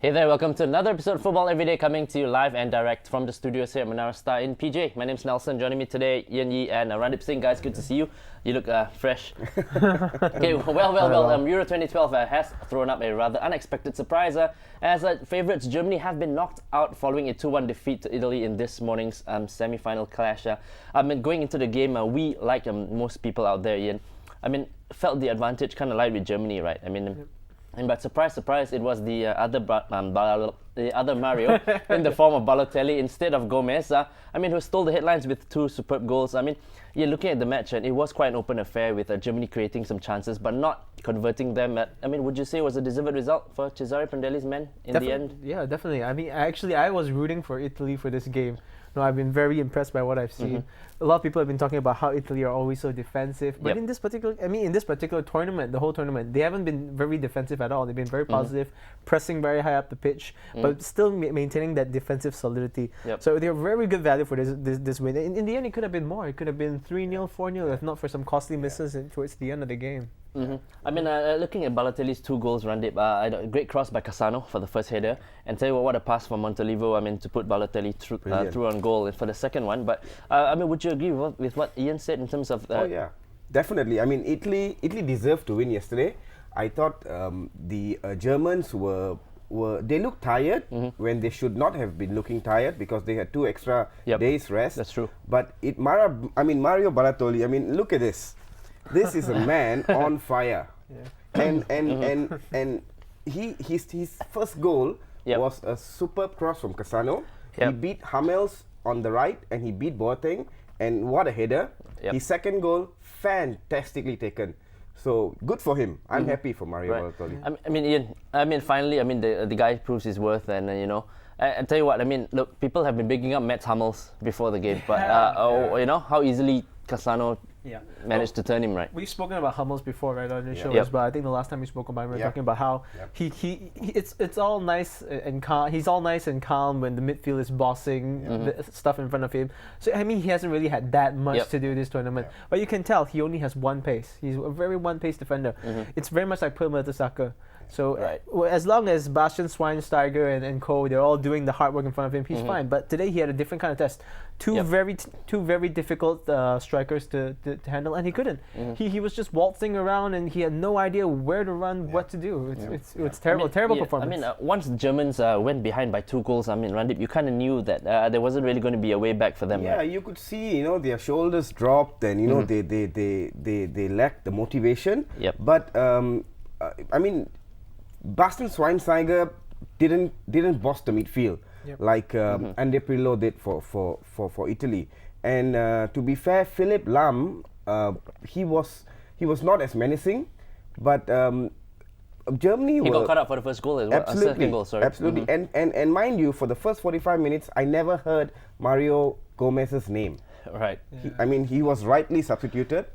Hey there, welcome to another episode of Football Everyday, coming to you live and direct from the studios here at Menara Star in PJ. My name's Nelsen, joining me today, Ian Yee and Randeep Singh. Guys, good to see you. You look fresh. Okay, well, Euro 2012 has thrown up a rather unexpected surprise as favourites Germany have been knocked out following a 2-1 defeat to Italy in this morning's semi-final clash. Going into the game, we, like most people out there, Ian, felt the advantage kind of lied with Germany, right? But surprise, it was the other Mario in the form of Balotelli instead of Gomez, who stole the headlines with two superb goals. You're looking at the match and it was quite an open affair with Germany creating some chances but not converting them. Would you say it was a deserved result for Cesare Prandelli's men in the end? Yeah, definitely. I was rooting for Italy for this game. No, I've been very impressed by what I've seen. A lot of people have been talking about how Italy are always so defensive, but in this particular tournament, the whole tournament, they haven't been very defensive at all. They've been very positive, pressing very high up the pitch, but still maintaining that defensive solidity. So they're very good value for this win. In the end, it could have been more. It could have been 3-0, 4-0, if not for some costly misses towards the end of the game. Looking at Balotelli's two goals, Randeep, a great cross by Cassano for the first header, and tell you what a pass from Montolivo, to put Balotelli through on goal for the second one. But would you agree with what Ian said in terms of? Oh yeah, definitely. Italy deserved to win yesterday. I thought the Germans they looked tired when they should not have been looking tired because they had 2 extra days rest. That's true. But Mario Balotelli. Look at this. This is a man on fire, and his first goal was a superb cross from Cassano. He beat Hummels on the right, and he beat Boateng, and what a header! His second goal, fantastically taken. So good for him. I'm happy for Mario Balotelli. Ian. Finally, the guy proves his worth, and I tell you what. Look, people have been bigging up Mats Hummels before the game, but how easily Cassano managed to turn him, right? We've spoken about Hummels before, right, on the show as well. I think the last time we spoke about him, we were talking about how it's all nice and calm. He's all nice and calm when the midfield is bossing the stuff in front of him. So he hasn't really had that much to do this tournament. But you can tell he only has one pace. He's a very one-pace defender. It's very much like Per Mertesacker. So as long as Bastian Schweinsteiger and co, they're all doing the hard work in front of him, he's fine. But today he had a different kind of test. Two very difficult strikers to handle, and he couldn't. He was just waltzing around, and he had no idea where to run, what to do. It's terrible performance. Once the Germans went behind by 2 goals, Randeep, you kind of knew that there wasn't really going to be a way back for them. Yeah, right? You could see, their shoulders dropped, and they lacked the motivation. But Bastian Schweinsteiger didn't boss the midfield like Andre Pirlo did for Italy. And to be fair, Philipp Lahm, he was not as menacing, but Germany got caught up for the first goal as well. Second goal, sorry. Absolutely. And mind you, for the first 45 minutes, I never heard Mario Gomez's name. Right. He was rightly substituted.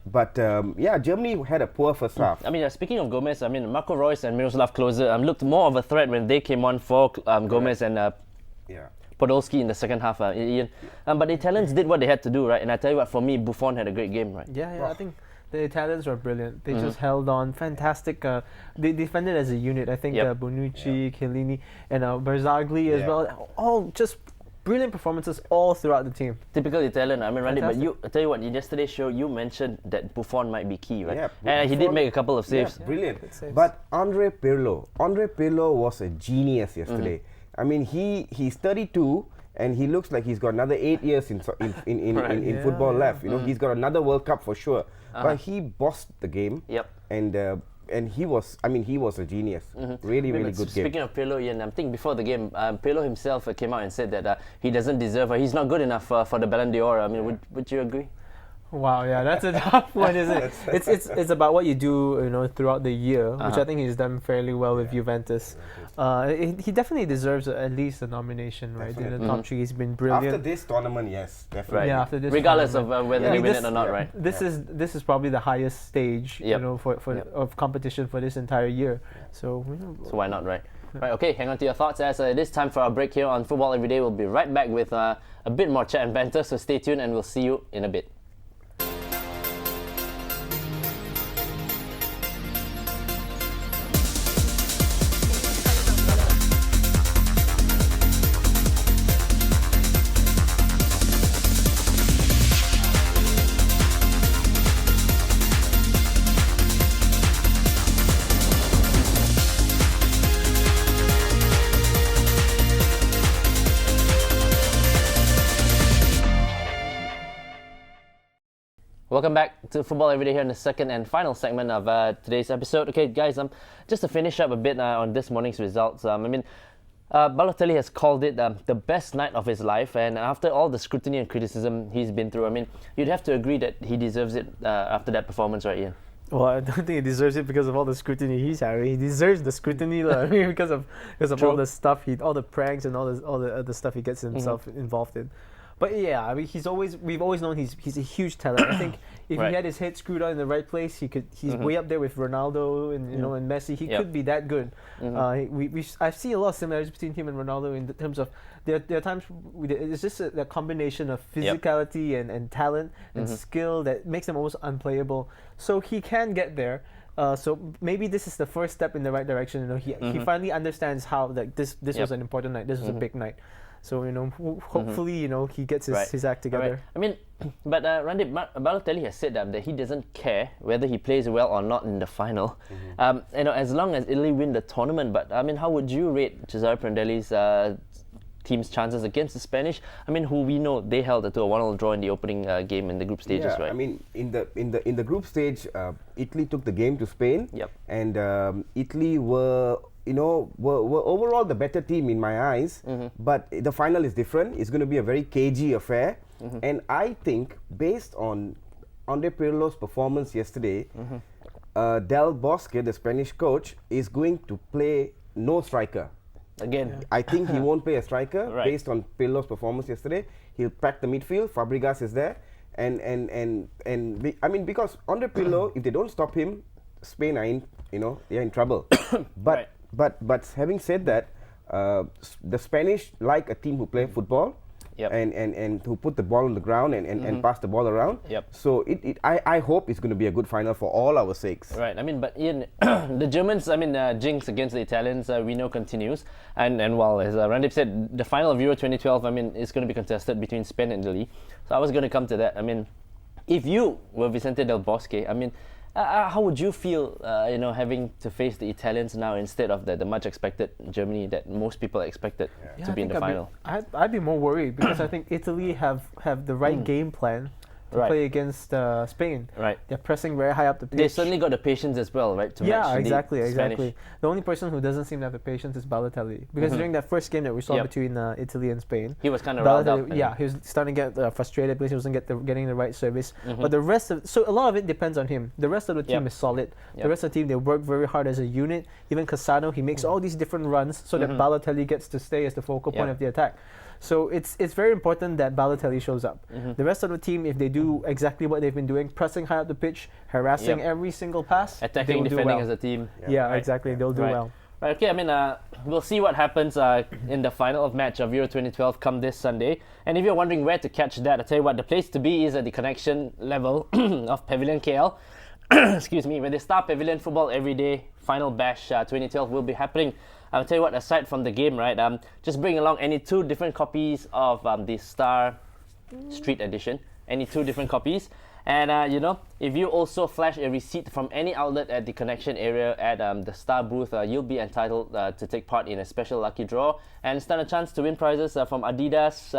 But Germany had a poor first half. Speaking of Gomez, Marco Reus and Miroslav Klose looked more of a threat when they came on for Gomez and Podolski in the second half, Ian. But the Italians did what they had to do, right? And I tell you what, for me, Buffon had a great game, right? I think the Italians were brilliant. They just held on. Fantastic. They defended as a unit. I think Bonucci, Chiellini, and Barzagli as well. All just brilliant performances all throughout the team. Typical Italian. Randy, but I tell you what, in yesterday's show, you mentioned that Buffon might be key, right? And he did make a couple of saves. Brilliant. But Andre Pirlo was a genius yesterday. He's 32 and he looks like he's got another 8 years in football left. He's got another World Cup for sure. But he bossed the game. And he was a genius. Really good game. Speaking of Pirlo, Ian, I think before the game, Pirlo himself came out and said that he doesn't deserve, he's not good enough for the Ballon d'Or. Would you agree? Wow, that's a tough one, isn't it? It's about what you do, throughout the year, which I think he's done fairly well with Juventus. He definitely deserves at least a nomination, right? In the top 3, he's been brilliant. After this tournament, yes, definitely. Right. Yeah, after this regardless of whether they win it or not, right? This is probably the highest stage, of competition for this entire year. So why not, right? Right, okay, hang on to your thoughts as it is time for our break here on Football Everyday. We'll be right back with a bit more chat and banter, so stay tuned and we'll see you in a bit. welcome back to Football Everyday here in the second and final segment of today's episode. Okay, guys, just to finish up a bit on this morning's results. Balotelli has called it the best night of his life, and after all the scrutiny and criticism he's been through, you'd have to agree that he deserves it after that performance, right, Ian? Well, I don't think he deserves it because of all the scrutiny he's having. He deserves the scrutiny, because of all the stuff all the pranks and all the other stuff he gets himself involved in. But yeah, we've always known he's a huge talent. I think if he had his head screwed on in the right place, he's way up there with Ronaldo and and Messi. He could be that good. I see a lot of similarities between him and Ronaldo in terms of there are times it's just a combination of physicality and talent and skill that makes him almost unplayable. So he can get there. So maybe this is the first step in the right direction. He finally understands how this was an important night. This was a big night. So hopefully he gets his act together. Right. But Randeep, Balotelli has said that he doesn't care whether he plays well or not in the final. As long as Italy win the tournament. But how would you rate Cesare Prandelli's team's chances against the Spanish? Who we know they held to a 1-1 draw in the opening game in the group stages, right? In the group stage, Italy took the game to Spain, and Italy were overall the better team in my eyes, but the final is different. It's going to be a very cagey affair, and I think based on Andre Pirlo's performance yesterday, Del Bosque, the Spanish coach, is going to play no striker. Again, I think he won't play a striker based on Pirlo's performance yesterday. He'll pack the midfield. Fabregas is there, because Andre Pirlo, if they don't stop him, Spain are they're in trouble. But having said that, the Spanish like a team who play football, and who put the ball on the ground and pass the ball around. So I hope it's going to be a good final for all our sakes. Right. But Ian, the Germans, jinx against the Italians, we know continues. And while, as Randeep said, the final of Euro 2012, is going to be contested between Spain and Italy. So I was going to come to that. If you were Vicente Del Bosque, how would you feel, having to face the Italians now instead of the much expected Germany that most people expected to be in the final? I'd be more worried because I think Italy have the right game plan to play against Spain. Right. They're pressing very high up the pitch. They certainly got the patience as well, right? To match exactly. the Spanish. The only person who doesn't seem to have the patience is Balotelli because during that first game that we saw between Italy and Spain, he was kind of riled up. He was starting to get frustrated because he wasn't getting the right service. But the rest so a lot of it depends on him. The rest of the team is solid. The rest of the team, they work very hard as a unit. Even Cassano, he makes all these different runs so that Balotelli gets to stay as the focal point of the attack. So it's very important that Balotelli shows up. The rest of the team, if they do exactly what they've been doing, pressing high up the pitch, harassing every single pass, attacking, defending as a team. Exactly. They'll do well. Right, okay, we'll see what happens in the final match of Euro 2012 come this Sunday. And if you're wondering where to catch that, I'll tell you what, the place to be is at the connection level of Pavilion KL. Excuse me, where the Star Pavilion Football Everyday Final Bash 2012 will be happening. I'll tell you what, aside from the game, right, just bring along any 2 different copies of the Star Street Edition. Any 2 different copies. And, if you also flash a receipt from any outlet at the connection area at the Star booth, you'll be entitled to take part in a special lucky draw and stand a chance to win prizes from Adidas,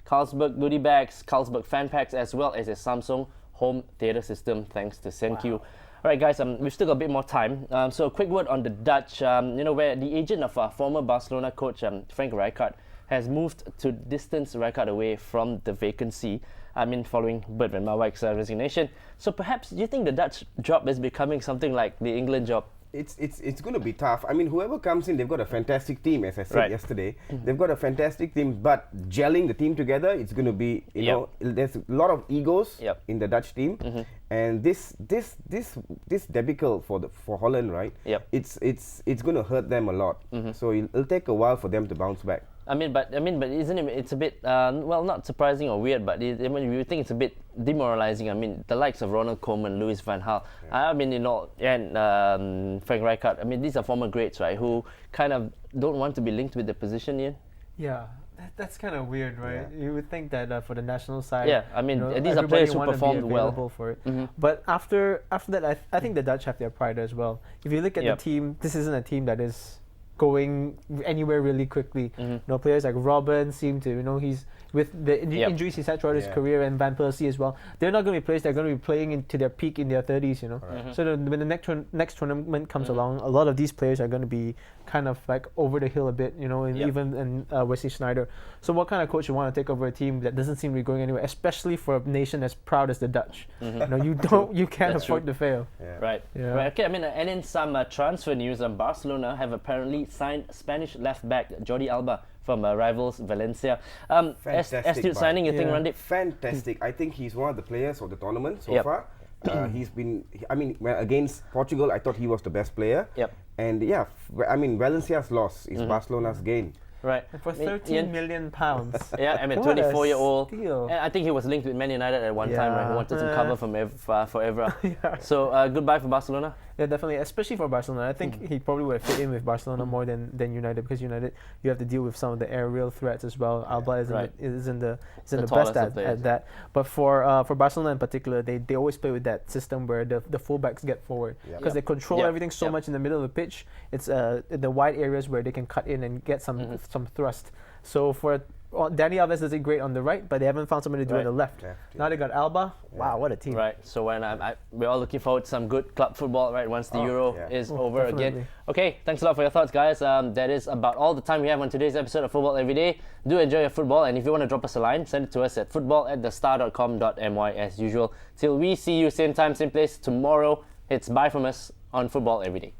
Carlsberg goodie bags, Carlsberg fan packs, as well as a Samsung home theater system, thanks to Senq. Alright guys, we've still got a bit more time. So a quick word on the Dutch, where the agent of former Barcelona coach Frank Rijkaard has moved to distance Rijkaard away from the vacancy, following Bert van Marwijk's resignation. So perhaps you think the Dutch job is becoming something like the England job? It's going to be tough. Whoever comes in, they've got a fantastic team, as I said yesterday. They've got a fantastic team, but gelling the team together, it's going to be, there's a lot of egos in the Dutch team, and this debacle for Holland, right? It's going to hurt them a lot. So it'll take a while for them to bounce back. But isn't it? It's a bit not surprising or weird, but you think it's a bit demoralizing. The likes of Ronald Koeman, Louis van Gaal, and Frank Rijkaard. These are former greats, right? Who kind of don't want to be linked with the position, Ian. Yeah, that's kind of weird, right? You would think that for the national side, these are players who performed well for it. But after that, I think the Dutch have their pride as well. If you look at the team, this isn't a team that is going anywhere really quickly. You know, players like Robin seem to, you know, he's with the injuries he's had throughout his career, and Van Persie as well. They're not going to be players that are going to be playing into their peak in their 30s, you know. So when the next tournament comes along, a lot of these players are going to be kind of like over the hill a bit, you know, and even Wesley Sneijder. So what kind of coach you want to take over a team that doesn't seem to be going anywhere, especially for a nation as proud as the Dutch? You know, you can't afford to fail. Right. Okay. I mean, and in some transfer news, Barcelona have apparently signed Spanish left back Jordi Alba from rivals Valencia. Astute signing, you think, Randeep? Fantastic. I think he's one of the players of the tournament so far. He's been, I mean, against Portugal, I thought he was the best player. And I mean, Valencia's loss is Barcelona's gain. Right. And for 13 million pounds. Yeah, I mean, 24-year-old. And I think he was linked with Man United at one time, right? He wanted to cover for Evra. So goodbye for Barcelona. Yeah, definitely, especially for Barcelona. I think he probably would have fit in with Barcelona more than United, because United, you have to deal with some of the aerial threats as well. Alba isn't the best at that. But for Barcelona in particular, they always play with that system where the fullbacks get forward, because they control everything so much in the middle of the pitch. It's the wide areas where they can cut in and get some thrust. So for Dani Alves does it great on the right, but they haven't found somebody to do it on the left. Now they got Alba. Wow, what a team! Right. So when we're all looking forward to some good club football, right? Once the Euro is over again. Okay, thanks a lot for your thoughts, guys. That is about all the time we have on today's episode of Football Everyday. Do enjoy your football, and if you want to drop us a line, send it to us at football@thestar.com.my as usual. Till we see you same time, same place tomorrow. It's bye from us on Football Everyday.